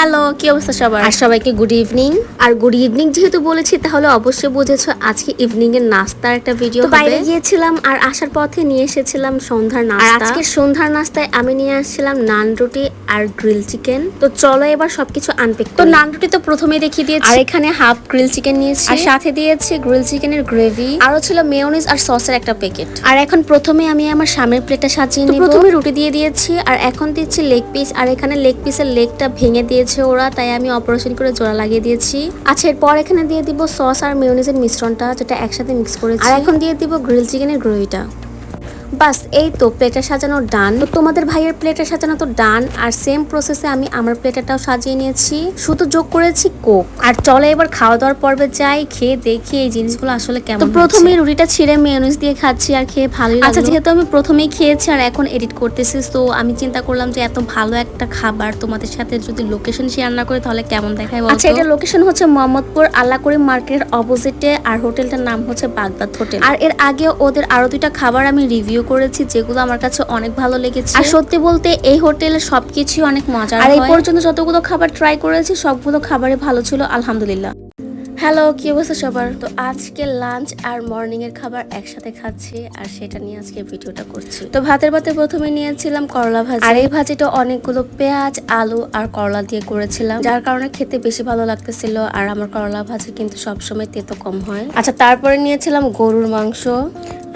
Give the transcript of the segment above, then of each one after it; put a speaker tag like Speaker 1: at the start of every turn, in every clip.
Speaker 1: Hello, কি অবস্থা সবার? আর সবাইকে গুড ইভিনিং। আর গুড ইভিনিং যেহেতু বলেছি তাহলে অবশ্যই বুঝেছো আজকে ইভিনিং এর নাস্তার একটা ভিডিও হবে। বাইরে গিয়েছিলাম আর আসার পথে নিয়ে এসেছিলাম সন্ধ্যার নাস্তা। আর আজকে সন্ধ্যার নাস্তায় আমি নিয়ে আসছিলাম নান রুটি আর গ্রিল চিকেন। তো চলো এবার সবকিছু আনপ্যাক করি। তো নান রুটি তো প্রথমেই দেখিয়ে দিয়েছি, আর এখানে হাফ গ্রিল চিকেন নিয়েছি, আর সাথে দিয়েছি গ্রিল চিকেনের গ্রেভি, আরো ছিল মেয়োনিজ আর সসের একটা প্যাকেট। আর এখন প্রথমে আমি আমার সামনের প্লেটটা সাজিয়ে নিব। প্রথমে রুটি দিয়ে দিয়েছি আর এখন দিচ্ছি লেগ পিস। আর এখানে লেগ পিসের লেগটা ভেঙে দিয়েছে ওরা, তাই আমি অপারেশন করে জোড়া লাগিয়ে দিয়েছি। আচ্ছা, এরপর এখানে দিয়ে দিব সস আর মেয়োনিজের মিশ্রণটা, যেটা একসাথে মিক্স করেছি। আর এখন দিয়ে দিব গ্রিল চিকেনের গ্রেভিটা। বাস এই তো প্লেটটা সাজানো ডান। তো তোমাদের ভাইয়ের প্লেটটা সাজানো তো ডান, আর সেম প্রসেসে আমি আমার প্লেটটাও সাজিয়ে নিয়েছি, শুধু যোগ করেছি কোক। আর চলো এবার খাওয়া দাওয়ার পর্বে যাই, খেয়ে দেখি এই জিনিসগুলো আসলে কেমন। তো প্রথমেই রুটিটা ছিঁড়ে মেয়োনিজ দিয়ে খাচ্ছি আর খেয়ে ভালোই লাগলো। আচ্ছা, যেহেতু আমি প্রথমেই খেয়েছি আর এখন এডিট করতেছি, তো আমি চিন্তা করলাম যে এত ভালো একটা খাবার তোমাদের সাথে যদি লোকেশন শেয়ার না করে তাহলে কেমন দেখায় বলো। আচ্ছা, এটা লোকেশন হচ্ছে মোহাম্মদপুর আল্লাহ করিম মার্কেটের অপোজিটে, আর হোটেলটার নাম হচ্ছে বাগদাদ হোটেল। আর এর আগে ওদের আরো দুইটা খাবার আমি রিভিউ করেছি যেগুলো আমার কাছে অনেক ভালো লেগেছে। আর সত্যি বলতে এই হোটেলের সবকিছুই অনেক মজার। আর এই পর্যন্ত যতগুলো খাবার ট্রাই করেছি সবগুলো খাবারই ভালো ছিল, আলহামদুলিল্লাহ। হ্যালো, কি অবস্থা সবার? তো আজকে লাঞ্চ আর মর্নিং এর খাবার একসাথে খাচ্ছি, আর সেটা নিয়ে আজকে ভিডিওটা করছি। তো ভাতের পাতে প্রথমে নিয়েছিলাম করলা ভাজি, আর এই ভাজিটা অনেকগুলো পেঁয়াজ, আলু আর করলা দিয়ে করেছিলাম, যার কারণে খেতে বেশি ভালো লাগতেছিল। আর আমার করলা ভাজি কিন্তু সবসময় তেতো কম হয়। আচ্ছা, তারপরে নিয়েছিলাম গরুর মাংস।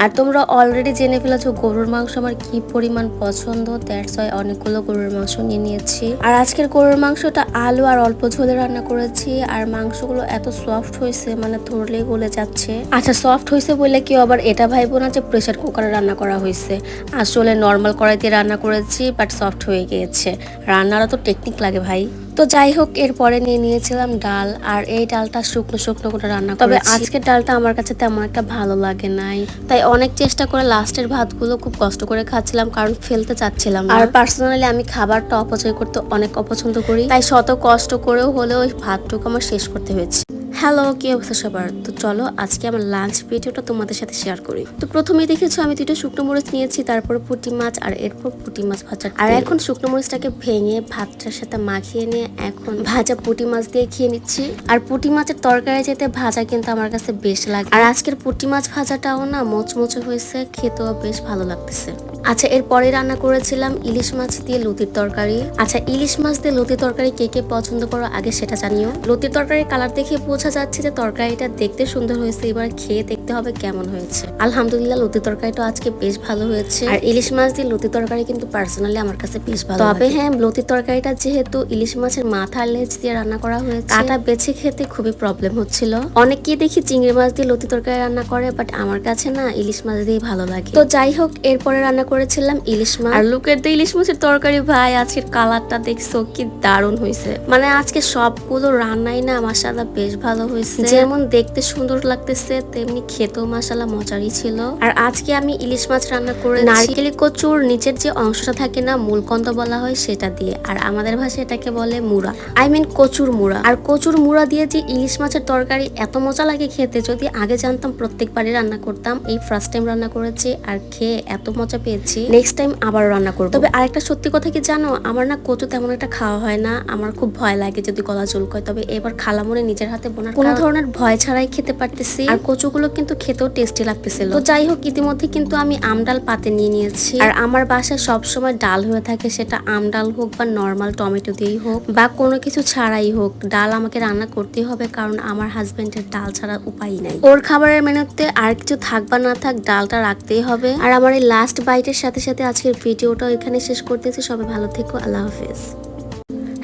Speaker 1: আর তোমরা অলরেডি জেনে ফেলেছো গরুর মাংস আমার কি পরিমাণ পছন্দ, দ্যাটস ওয়াই অনেকগুলো গরুর মাংস নিয়ে নিয়েছি। আর আজকের গরুর মাংসটা আলু আর অল্প ঝোলে রান্না করেছি, আর মাংসগুলো এত সফট হয়েছে মানে ধরলেই গলে যাচ্ছে। আচ্ছা, সফট হয়েছে বলে কেউ আবার এটা ভাইবো না যে প্রেসার কুকারে রান্না করা হয়েছে, আসলে নর্মাল কড়াইতে রান্না করেছি, বাট সফট হয়ে গিয়েছে। রান্নারও তো টেকনিক লাগে ভাই। তো যাই হোক, এরপরে নিয়ে নিয়েছিলাম ডাল, আর এই ডালটা শুকনো শুকনো করে রান্না করেছি। তবে আজকের ডালটা আমার কাছে তেমন একটা ভালো লাগে নাই, তাই অনেক চেষ্টা করে লাস্টের ভাতগুলো খুব কষ্ট করে খাচ্ছিলাম, কারণ ফেলতে চাচ্ছিলাম। আর পার্সোনালি আমি খাবারটা অপচয় করতে অনেক অপছন্দ করি, তাই শত কষ্ট করেও হলেও ওই ভাতটুকু আমার শেষ করতে হয়েছে। হ্যালো, কি অবস্থা সবার? তো চলো আজকে আমার লাঞ্চ ভিডিওটা তোমাদের সাথে শেয়ার করি। তো প্রথমেই দেখেছো আমি দুটো শুকনো মরিচ নিয়েছি, তারপর পুঁটি মাছ, আর এরপর পুঁটি মাছ ভাজা। আর এখন শুকনো মরিচটাকে ভেঙে ভাতটার সাথে মাখিয়ে নিয়ে এখন ভাজা পুঁটি মাছ দিয়ে খেয়ে নিচ্ছি। আর পুঁটি মাছের তরকারি যেতে ভাজা কিন্তু আমার কাছে বেশ লাগে, আর আজকের পুঁটি মাছ ভাজাটাও না মোচমোচে হয়েছে, খেতেও বেশ ভালো লাগতেছে। আচ্ছা, এরপরে রান্না করেছিলাম ইলিশ মাছ দিয়ে লতির তরকারি। আচ্ছা, ইলিশ মাছ দিয়ে লতির তরকারি কে কে পছন্দ করো আগে সেটা জানিও। লতির তরকারির কালার দেখে বোঝা যাচ্ছে যে তরকারিটা দেখতে সুন্দর হয়েছে, এবার খেয়ে দেখতে হবে কেমন হয়েছে। আলহামদুলিল্লাহ, লতির তরকারিটা আজকে বেশ ভালো হয়েছে। আর ইলিশ মাছ দিয়ে লতির তরকারি কিন্তু পার্সোনালি আমার কাছে বেশ ভালো। তবে হ্যাঁ, লতির তরকারিটা যেহেতু ইলিশ মাছের মাথা লেজ দিয়ে রান্না করা হয়েছে, কাটা বেছে খেতে খুবই প্রবলেম হচ্ছিল। অনেকেই দেখি চিংড়ি মাছ দিয়ে লতির তরকারি রান্না করে, বাট আমার কাছে না ইলিশ মাছ দিয়ে ভালো লাগে। তো যাই হোক, এরপরে রান্না করেছিলাম ইলিশ মাছ। আর লোকের দিয়ে ইলিশ মাছের তরকারি ভাই, আজকের কালারটা দেখছো কি দারুণ হয়েছে। মানে আজকে সবগুলো রান্নাই না মাশাআল্লাহ বেশ ভালো হয়েছে, যেমন দেখতে সুন্দর লাগতেছে তেমনি খেতেও মাশাআল্লাহ মজারই ছিল। আর আজকে আমি ইলিশ মাছ রান্না করে নারকেল কচুর নিচের যে অংশটা থাকে না, মূলকন্দ বলা হয়, সেটা দিয়ে। আর আমাদের ভাষায় এটাকে বলে মুড়া, আই মিন কচুর মুড়া। আর কচুর মুড়া দিয়ে যে ইলিশ মাছের তরকারি এত মজা লাগে খেতে, যদি আগে জানতাম প্রত্যেকবারই রান্না করতাম। এই ফার্স্ট টাইম রান্না করেছি আর খেয়ে এত মজা পেয়েছি, নেক্সট টাইম আবার রান্না করবো। তবে আরেকটা সত্যি কথা কি জানো, আমার না কচু তেমন একটা খাওয়া হয় না, আমার খুব ভয় লাগে যদি গলা চুলকায়। তবে এবার খালামনে নিজের হাতে বোনার কোনো ধরনের ভয় ছাড়াই খেতে পারতেছি, আর কচুগুলো কিন্তু খেতেও টেস্টি লাগতেছিল। তো যাই হোক, ইতিমধ্যে কিন্তু আমি আমডাল পাতে নিয়ে নিয়েছি। আর আমার বাসায় সবসময় ডাল হয়ে থাকে, সেটা আমডাল হোক বা নর্মাল টমেটো দিয়েই হোক বা কোনো কিছু ছাড়াই হোক, ডাল আমাকে রান্না করতেই হবে, কারণ আমার হাজবেন্ডের ডাল ছাড়া উপায় নাই। ওর খাবারের মেনুতে আর কিছু থাক বা না থাক, ডালটা রাখতেই হবে। আর আমার এই লাস্ট বাইটের সাথে সাথে আজকের ভিডিওটাও এখানে শেষ করতেছি। সবাই ভালো থেকো, আল্লাহ হাফেজ।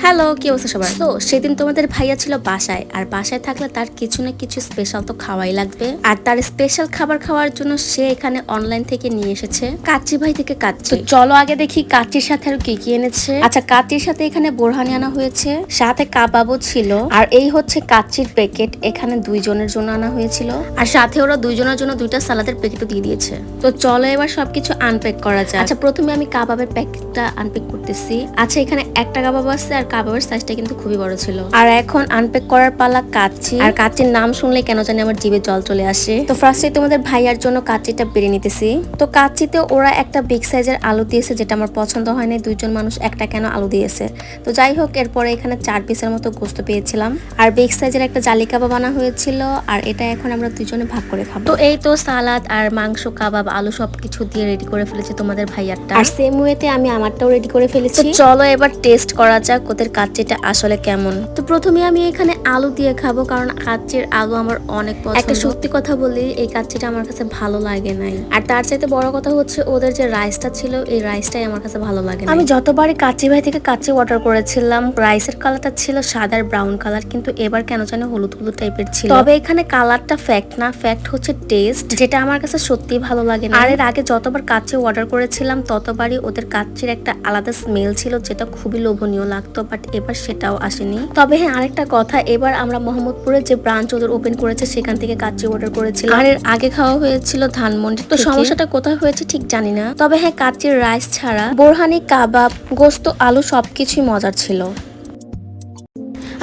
Speaker 1: হ্যালো, কি অবস্থা সবার? তো সেদিন তোমাদের ভাইয়া ছিল বাসায়, আর বাসায় থাকলে তার কিছু না কিছু স্পেশাল তো খাওয়াই লাগবে। আর তার স্পেশাল খাবার খাওয়ার জন্য সে এখানে অনলাইন থেকে নিয়ে এসেছে কাচ্চি ভাই থেকে কাচ্চি। চলো আগে দেখি কাচ্চির সাথে আর কি কি এনেছে। আচ্ছা, কাচ্চির সাথে এখানে বোরহানি আনা হয়েছে, সাথে কাবাবও ছিল। আর এই হচ্ছে কাচ্চির প্যাকেট, এখানে 2 জনের জন্য আনা হয়েছিল, আর সাথে ওরা 2 জনের জন্য 2টা সালাদের প্যাকেটও দিয়ে দিয়েছে। তো চলো এবার সবকিছু আনপ্যাক করা যায়। আচ্ছা, প্রথমে আমি কাবাবের প্যাকেটটা আনপ্যাক করতেছি। আচ্ছা, এখানে একটা কাবাব আছে, আর কাবাবের সাইজটা কিন্তু খুবই বড় ছিল। আর এখন আনপ্যাক করার পালা কাচ্চি। আর কাচ্চির নাম শুনলে কেন জানি আমার জিভে জল চলে আসে। তো ফার্স্টে তোমাদের ভাইয়ার জন্য কাচ্চিটা বেড়ে নিতেছি। তো কাচ্চিতে ওরা একটা বিগ সাইজের আলু দিয়েছে, যেটা আমার পছন্দ হয়নি। দুইজন মানুষ একটা কেন আলু দিয়েছে। তো যাই হোক, এরপরে এখানে 4 পিসের মতো গোস্ত পেয়েছিলাম। আর বিগ সাইজের একটা জালি কাবাব আনা হয়েছিল। আর এটা এখন আমরা দুজনে ভাগ করে খাবো। তো এই তো সালাদ আর মাংস, কাবাব, আলু সবকিছু দিয়ে রেডি করে ফেলেছি তোমাদের ভাইয়ারটা। আর সেম ওয়েতে আমি আমারটাও রেডি করে ফেলেছি। চলো এবার টেস্ট করা যাক ওদের কাচ্চিটা আসলে কেমন। তো প্রথমে আমি এখানে আলু দিয়ে খাবো, কারণ কাচ্চির আলু আমার অনেক পছন্দ। একটা সত্যি কথা বলি, এই কাচ্চিটা আমার কাছে ভালো লাগে নাই। আর তার চাইতে বড় কথা হচ্ছে ওদের যে রাইসটা ছিল, এই রাইসটাই আমার কাছে ভালো লাগে না। আমি যতবারই কাচ্চি ভাই থেকে কাচ্চি অর্ডার করেছিলাম, রাইসের কালারটা ছিল সাদা আর ব্রাউন কালার, কিন্তু এবার কেন জানি হলুদ হলুদ টাইপের ছিল। তবে এখানে কালারটা ফ্যাক্ট না, ফ্যাক্ট হচ্ছে টেস্ট, যেটা আমার কাছে সত্যি ভালো লাগে না। আর এর আগে যতবার কাচ্চি অর্ডার করেছিলাম ততবারই ওদের কাচ্চির একটা আলাদা স্মেল ছিল, যেটা খুবই লোভনীয় লাগতো, বাট এবার সেটাও আসেনি। তবে হ্যাঁ, আরেকটা কথা, এবার আমরা মোহাম্মদপুরে যে ব্রাঞ্চ ওদের ওপেন করেছে সেখান থেকে কাচ্চি অর্ডার করেছিলাম। আর এর আগে খাওয়া হয়েছিল ধানমন্ডি। তো সমস্যাটা কোথায় হয়েছে ঠিক জানি না। তবে হ্যাঁ, কাচ্চির রাইস ছাড়া বোরহানি, কাবাব, গোস্ত, আলু সবকিছুই মজার ছিল।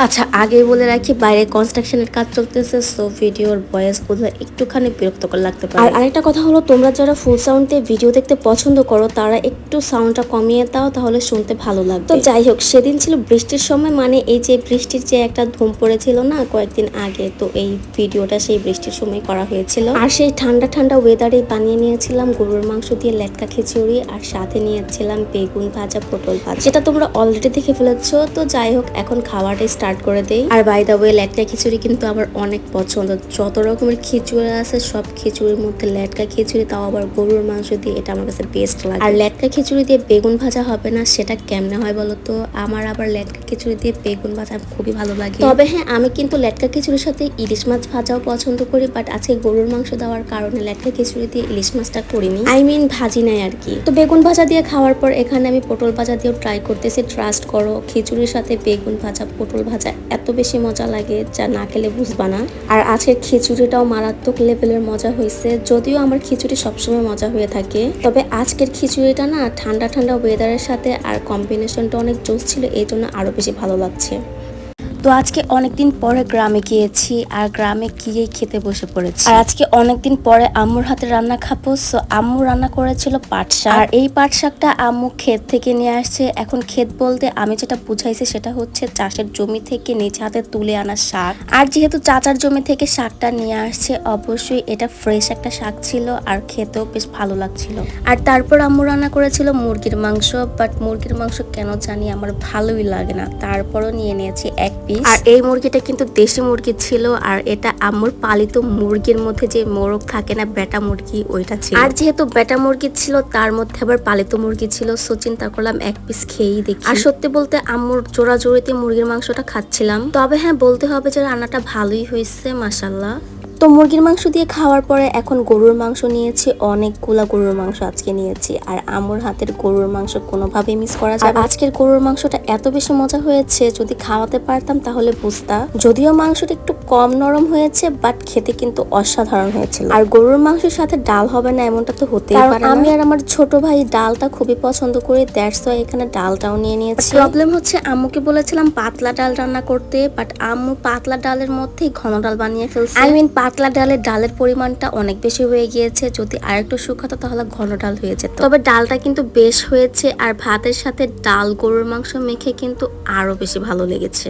Speaker 1: আচ্ছা, আগে বলে রাখি, বাইরে কনস্ট্রাকশনের কাজ চলতেছে, সো ভিডিওর ভয়েস গুলো একটুখানি বিরক্তকর লাগতে পারে। আর আরেকটা কথা হলো, তোমরা যারা ফুল সাউন্ডে ভিডিও দেখতে পছন্দ করো তারা একটু সাউন্ডটা কমিয়ে দাও, তাহলে শুনতে ভালো লাগবে। তো যাই হোক, সেদিন ছিল বৃষ্টির সময়, মানে এই যে বৃষ্টির যে একটা ধুম পড়েছিল না কয়েকদিন আগে, তো এই ভিডিওটা সেই বৃষ্টির সময় করা হয়েছিল। আর সেই ঠান্ডা ঠান্ডা ওয়েদারে বানিয়ে নিয়েছিলাম গরুর মাংস দিয়ে লেটকা খিচুড়ি, আর সাথে নিয়েছিলাম বেগুন ভাজা, পটল ভাজা, যেটা তোমরা অলরেডি দেখে ফেলেছো। তো যাই হোক, এখন খাওয়াটা স্টার্ট করে দেই। আর বাই দা ওয়ে, লেটকা খিচুড়ি কিন্তু আমার অনেক পছন্দ। যত রকমের খিচুড়ি আছে সব খিচুড়ির মধ্যে লেটকা খিচুড়ি, তাও আবার গরুর মাংস দিয়ে, এটা আমার কাছে বেস্ট লাগে। আর লেটকা খিচুড়ি দিয়ে বেগুন ভাজা হবে না, সেটা কেমনে হয় বলো তো? আমার আবার লেটকা খিচুড়ি দিয়ে বেগুন ভাজা খুবই ভালো লাগে। তবে হ্যাঁ, আমি কিন্তু লেটকা খিচুড়ির সাথে ইলিশ মাছ ভাজাও পছন্দ করি, বাট আজকে গরুর মাংস দেওয়ার কারণে লেটকা খিচুড়ি দিয়ে ইলিশ মাছটা করিনি, ভাজি নাই আর কি। তো বেগুন ভাজা দিয়ে খাওয়ার পর এখানে আমি পটল ভাজা দিয়েও ট্রাই করতেছি। ট্রাস্ট করো, খিচুড়ির সাথে বেগুন ভাজা, পটল ভাজা এত বেশি মজা লাগে যা না খেলে বুঝবা না। আর আজকের খিচুড়িটাও মারাত্মক লেভেলের মজা হয়েছে। যদিও আমার খিচুড়ি সবসময় মজা হয়ে থাকে, তবে আজকের খিচুড়িটা না ঠান্ডা ঠান্ডা ওয়েদারের সাথে আর কম্বিনেশনটা অনেক জোস ছিল, এই জন্য আরো বেশি ভালো লাগছে। তো আজকে অনেকদিন পরে গ্রামে গিয়েছি, আর গ্রামে গিয়ে খেতে বসে পড়েছি। আর আজকে অনেকদিন পরে আম্মুর হাতে রান্না খাবো। সো আম্মু রান্না করেছিল পাট শাক, আর এই পাট শাকটা আম্মু ক্ষেত থেকে নিয়ে আসছে। এখন ক্ষেত বলতে আমি যেটা বুঝাইছি সেটা হচ্ছে চাষের জমি থেকে নিজ হাতে তুলে আনা শাক। আর যেহেতু চাচার জমি থেকে শাকটা নিয়ে আসছে, অবশ্যই এটা ফ্রেশ একটা শাক ছিল, আর খেতেও বেশ ভালো লাগছিল। আর তারপর আম্মু রান্না করেছিল মুরগির মাংস, বাট মুরগির মাংস কেন জানি আমার ভালোই লাগে না, তারপরও নিয়ে নিয়েছি এক পিস। আর এই মুরগিটা কিন্তু দেশি মুরগি ছিল, আর এটা আম্মুর পালিত মুরগির মধ্যে যে মোরগ থাকে না, বেটা মুরগি, ওইটা ছিল। আর যেহেতু বেটা মুরগি ছিল, তার মধ্যে আবার পালিত মুরগি ছিল, সো চিন্তা করলাম এক পিস খেয়েই দেখি। আর সত্যি বলতে আম্মুর জোড়াজোড়িতে মুরগির মাংসটা খাচ্ছিলাম। তবে হ্যাঁ, বলতে হবে যে রান্নাটা ভালোই হয়েছে, মাশাআল্লাহ। তো মুরগির মাংস দিয়ে খাওয়ার পরে এখন গরুর মাংস নিয়েছি, অনেকগুলা গরুর মাংস আজকে নিয়েছি। আর আম্মুর হাতের গরুর মাংস কোনোভাবেই মিস করা যায় না। আজকের গরুর মাংসটা এত বেশি মজা হয়েছে, যদি খাওয়াতে পারতাম তাহলে বুঝতা। যদিও মাংসটা একটু কম নরম হয়েছে, বাট খেতে কিন্তু অসাধারণ হয়েছিল। আর গরুর মাংসের সাথে ডাল হবে না এমনটা তো হতেই পারে না। আমি আর আমার ছোট ভাই ডালটা খুবই পছন্দ করি, দ্যাটস ওয়াই এখানে ডালটাও নিয়ে নিয়েছি। প্রবলেম হচ্ছে, আম্মুকে বলেছিলাম পাতলা ডাল রান্না করতে, বাট আম্মু পাতলা ডালের মধ্যেই ঘন ডাল বানিয়ে ফেলছে। পাতলা ডালের পরিমাণটা অনেক বেশি হয়ে গিয়েছে, যদি আরেকটু শুকাতো তাহলে ঘন ডাল হয়ে যেত। তবে ডালটা কিন্তু বেশ হয়েছে, আর ভাতের সাথে ডাল গরুর মাংস মেখে কিন্তু আরো বেশি ভালো লেগেছে।